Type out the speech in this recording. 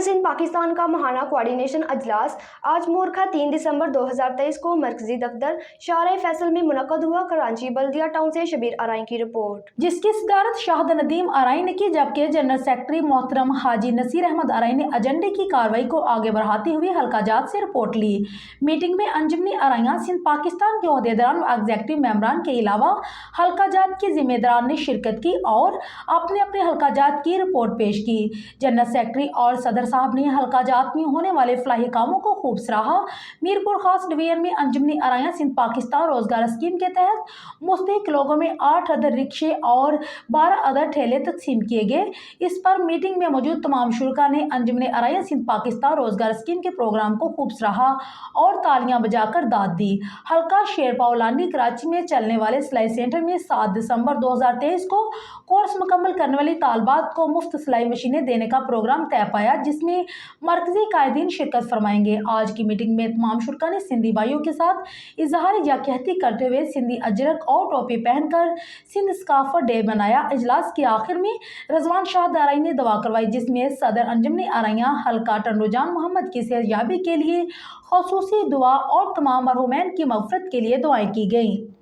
सिंध पाकिस्तान का माहाना कोऑर्डिनेशन अजलास आज मोरखा 3 दिसंबर 2023 को मरकजी दफ्तर शाहराह फैसल में मुनक्कद हुआ। कराची बल्दिया टाउन से शबीर आराई की रिपोर्ट, जिसकी सदारत शाहद नदीम आराई ने की, जबकि जनरल सेक्रेटरी मोहतरम हाजी नसीर अहमद आराई ने एजेंडे की कार्रवाई को आगे बढ़ाते हुए हल्का जात से रिपोर्ट ली। मीटिंग में अंजुमनी आराइयां सिंध पाकिस्तान के ओहदेदारान व एग्जीक्यूटिव मेंबरान के अलावा हल्का जात के जिम्मेदारान ने शिरकत की और अपने अपने हल्का जात की रिपोर्ट पेश की। जनरल सेक्रेटरी और सदर साहब ने हल्का जात में होने वाले फलाही कामों को खूब सराहा। मीरपुर खास डिवीजन में अंजुमनी आराइयां सिंध पाकिस्तान रोजगार स्कीम के तहत मुस्तहिक लोगों में 8 अदर रिक्शे और 12 अदर ठेले तकसीम किए गए। इस पर मीटिंग में मौजूद तमाम शुरका ने अंजुमनी आराइयां सिंध पाकिस्तान रोजगार स्कीम के प्रोग्राम को खूब सराहा और तालियां बजाकर दाद दी। हल्का शेरपाओलानी कराची में चलने वाले सिलाई सेंटर में 7 दिसंबर 2023 को कोर्स मुकम्मल करने वाली तालबात को मुफ्त सिलाई मशीनें देने का प्रोग्राम तय पाया, जिसमें मरकजी कायदीन शिरकत फरमाएंगे। आज की मीटिंग में तमाम शुरका ने सिंधी भाइयों के साथ इजहार यकजहती करते हुए सिंधी अजरक और टोपी पहनकर सिंध स्काफर डे मनाया। इजलास के आखिर में रजवान शाह दाराई ने दवा करवाई, जिसमें सदर अंजुमनी आराइयां हल्का टंडोजान मोहम्मद की सेहतयाबी के लिए खसूसी दुआ और तमाम मरहूमैन की मगफरत के लिए दुआएं की गईं।